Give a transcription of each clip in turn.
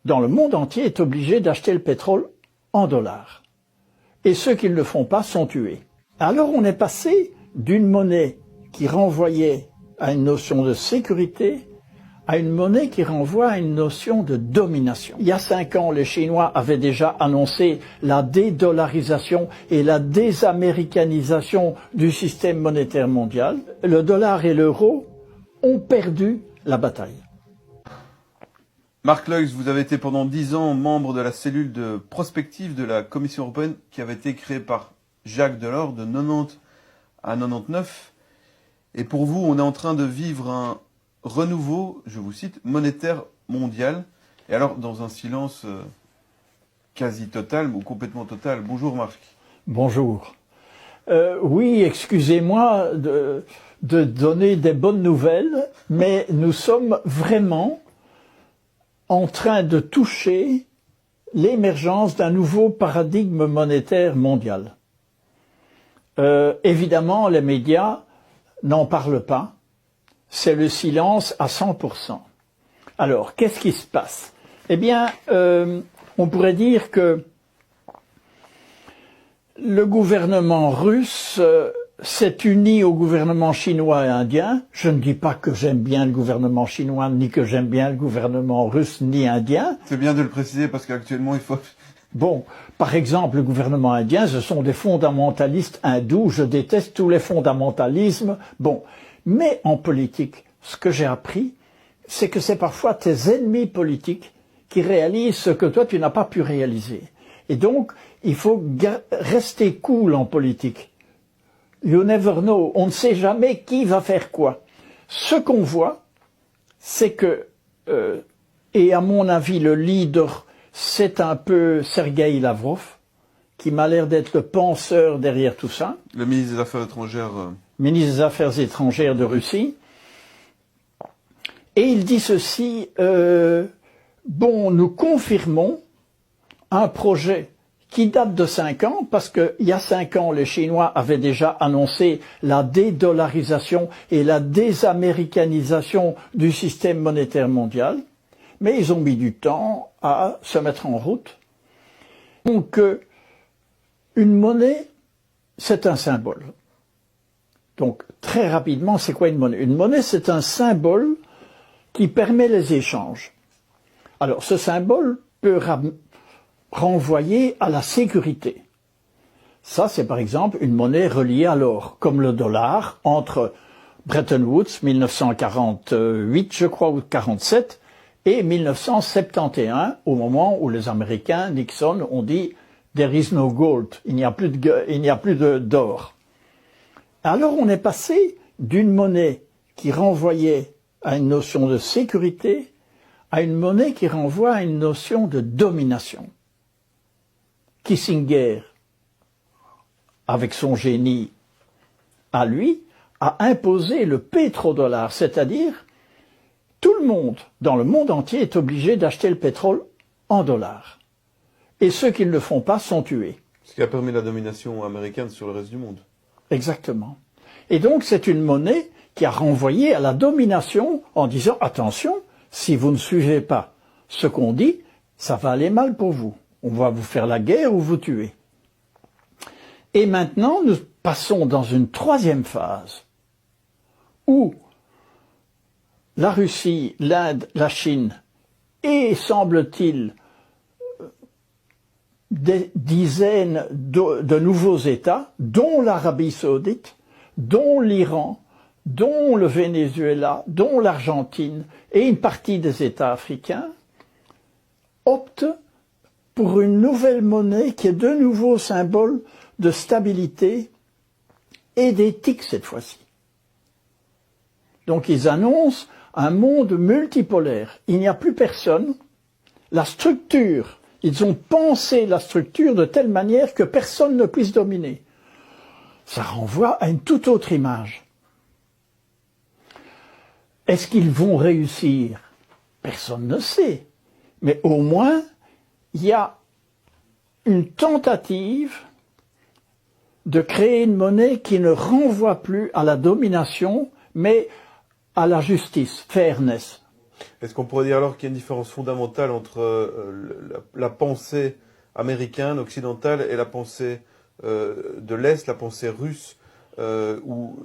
Dans le monde entier est obligé d'acheter le pétrole en dollars. Et ceux qui ne le font pas sont tués. Alors on est passé d'une monnaie qui renvoyait à une notion de sécurité à une monnaie qui renvoie à une notion de domination. Il y a 5 ans, les Chinois avaient déjà annoncé la dédollarisation et la désaméricanisation du système monétaire mondial. Le dollar et l'euro ont perdu la bataille. Marc Leuils, vous avez été pendant 10 ans membre de la cellule de prospective de la Commission européenne qui avait été créée par Jacques Delors de 90 à 99. Et pour vous, on est en train de vivre un renouveau, je vous cite, monétaire mondial. Et alors, dans un silence quasi total ou complètement total. Bonjour Marc. Bonjour. Oui, excusez-moi de donner des bonnes nouvelles, mais nous sommes vraiment en train de toucher l'émergence d'un nouveau paradigme monétaire mondial. Évidemment, les médias n'en parlent pas. C'est le silence à 100%. Alors, qu'est-ce qui se passe? Eh bien, on pourrait dire que le gouvernement russe s'est uni au gouvernement chinois et indien. Je ne dis pas que j'aime bien le gouvernement chinois, ni que j'aime bien le gouvernement russe, ni indien. C'est bien de le préciser parce qu'actuellement, il faut... Bon, par exemple, le gouvernement indien, ce sont des fondamentalistes hindous. Je déteste tous les fondamentalismes. Bon, mais en politique, ce que j'ai appris, c'est que c'est parfois tes ennemis politiques qui réalisent ce que toi, tu n'as pas pu réaliser. Et donc, il faut rester cool en politique. You never know. On ne sait jamais qui va faire quoi. Ce qu'on voit, c'est que, et à mon avis, le leader, c'est un peu Sergueï Lavrov, qui m'a l'air d'être le penseur derrière tout ça. Le ministre des Affaires étrangères. Ministre des Affaires étrangères de Russie. Et il dit ceci, bon, nous confirmons un projet qui date de 5 ans, parce qu'il y a 5 ans, les Chinois avaient déjà annoncé la dédollarisation et la désaméricanisation du système monétaire mondial, mais ils ont mis du temps à se mettre en route. Donc, une monnaie, c'est un symbole. Donc, très rapidement, c'est quoi une monnaie? Une monnaie, c'est un symbole qui permet les échanges. Alors, ce symbole peut renvoyer à la sécurité. Ça, c'est par exemple une monnaie reliée à l'or, comme le dollar, entre Bretton Woods, 1948, je crois, ou 47, et 1971, au moment où les Américains, Nixon, ont dit « There is no gold », il n'y a plus d'or. Alors on est passé d'une monnaie qui renvoyait à une notion de sécurité à une monnaie qui renvoie à une notion de domination. Kissinger, avec son génie à lui, a imposé le pétrodollar, c'est-à-dire tout le monde, dans le monde entier, est obligé d'acheter le pétrole en dollars. Et ceux qui ne le font pas sont tués. Ce qui a permis la domination américaine sur le reste du monde. Exactement. Et donc c'est une monnaie qui a renvoyé à la domination en disant « Attention, si vous ne suivez pas ce qu'on dit, ça va aller mal pour vous. On va vous faire la guerre ou vous tuer. » Et maintenant, nous passons dans une troisième phase où la Russie, l'Inde, la Chine et, semble-t-il, des dizaines de nouveaux États, dont l'Arabie saoudite, dont l'Iran, dont le Venezuela, dont l'Argentine et une partie des États africains, optent pour une nouvelle monnaie qui est de nouveau symbole de stabilité et d'éthique cette fois-ci. Donc ils annoncent un monde multipolaire. Il n'y a plus personne. La structure, ils ont pensé la structure de telle manière que personne ne puisse dominer. Ça renvoie à une toute autre image. Est-ce qu'ils vont réussir? Personne ne sait. Mais au moins, il y a une tentative de créer une monnaie qui ne renvoie plus à la domination, mais à la justice, fairness. Est-ce qu'on pourrait dire alors qu'il y a une différence fondamentale entre la pensée américaine, occidentale, et la pensée de l'Est, la pensée russe, où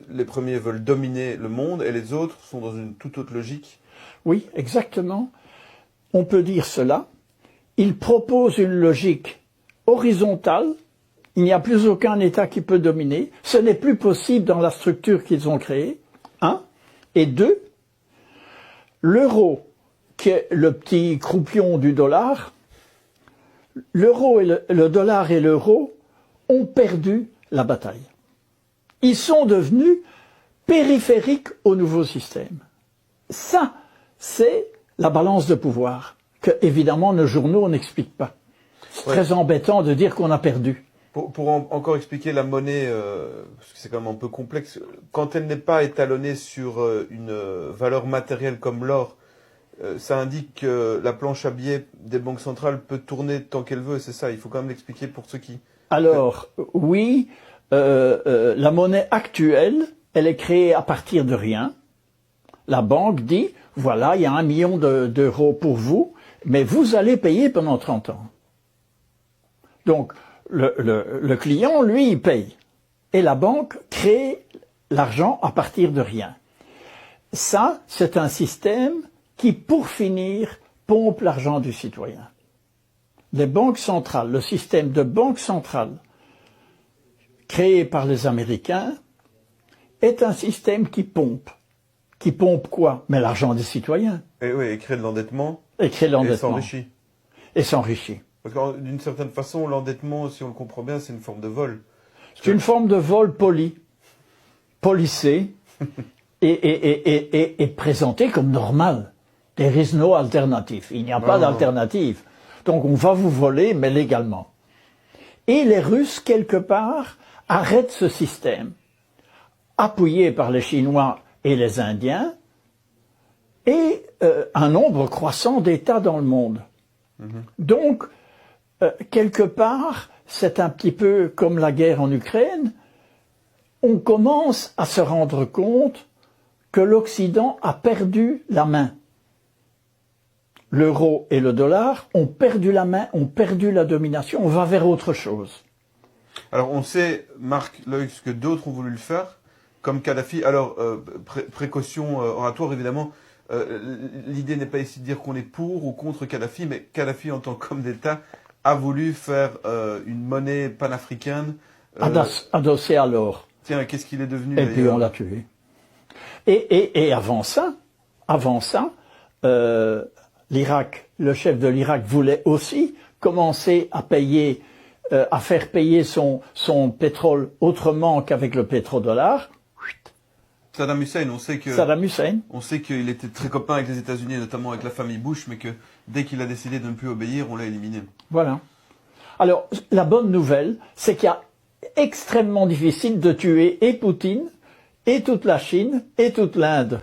les premiers veulent dominer le monde et les autres sont dans une toute autre logique? Oui, exactement. On peut dire cela. Ils proposent une logique horizontale. Il n'y a plus aucun État qui peut dominer. Ce n'est plus possible dans la structure qu'ils ont créée. Un. Et deux, l'euro, qui est le petit croupion du dollar, l'euro et le dollar et l'euro ont perdu la bataille. Ils sont devenus périphériques au nouveau système. Ça, c'est la balance de pouvoir que, évidemment, nos journaux n'expliquent pas. C'est très embêtant de dire qu'on a perdu. Pour encore expliquer la monnaie, parce que c'est quand même un peu complexe, quand elle n'est pas étalonnée sur une valeur matérielle comme l'or, ça indique que la planche à billets des banques centrales peut tourner tant qu'elle veut, c'est ça, il faut quand même l'expliquer pour ceux qui... Alors, oui, la monnaie actuelle, elle est créée à partir de rien. La banque dit, voilà, il y a 1 million d'euros pour vous, mais vous allez payer pendant 30 ans. Donc, le client, lui, il paye. Et la banque crée l'argent à partir de rien. Ça, c'est un système qui, pour finir, pompe l'argent du citoyen. Les banques centrales, le système de banque centrale créé par les Américains est un système qui pompe. Qui pompe quoi? Mais l'argent des citoyens. Et oui, et crée de l'endettement. Et crée de l'endettement. Et s'enrichit. Et s'enrichit. Parce que d'une certaine façon, l'endettement, si on le comprend bien, c'est une forme de vol. C'est une forme de vol poli, policé, et présenté comme normal. There is no alternative. Il n'y a pas d'alternative. Donc on va vous voler, mais légalement. Et les Russes, quelque part, arrêtent ce système, appuyés par les Chinois et les Indiens, et un nombre croissant d'États dans le monde. Donc, quelque part, c'est un petit peu comme la guerre en Ukraine, on commence à se rendre compte que l'Occident a perdu la main. L'euro et le dollar ont perdu la main, ont perdu la domination, on va vers autre chose. Alors on sait, Marc Loïc, que d'autres ont voulu le faire, comme Kadhafi. Alors, précaution oratoire évidemment, l'idée n'est pas ici de dire qu'on est pour ou contre Kadhafi, mais Kadhafi en tant qu'homme d'État a voulu faire une monnaie panafricaine. Adossée à l'or. Tiens, qu'est-ce qu'il est devenu? Et puis on l'a tué. Et avant ça, l'Irak, le chef de l'Irak voulait aussi commencer à payer, à faire payer son pétrole autrement qu'avec le pétrodollar. Saddam Hussein, on sait qu'il était très copain avec les États-Unis, notamment avec la famille Bush, mais que dès qu'il a décidé de ne plus obéir, on l'a éliminé. Voilà. Alors, la bonne nouvelle, c'est qu'il y a extrêmement difficile de tuer et Poutine, et toute la Chine, et toute l'Inde.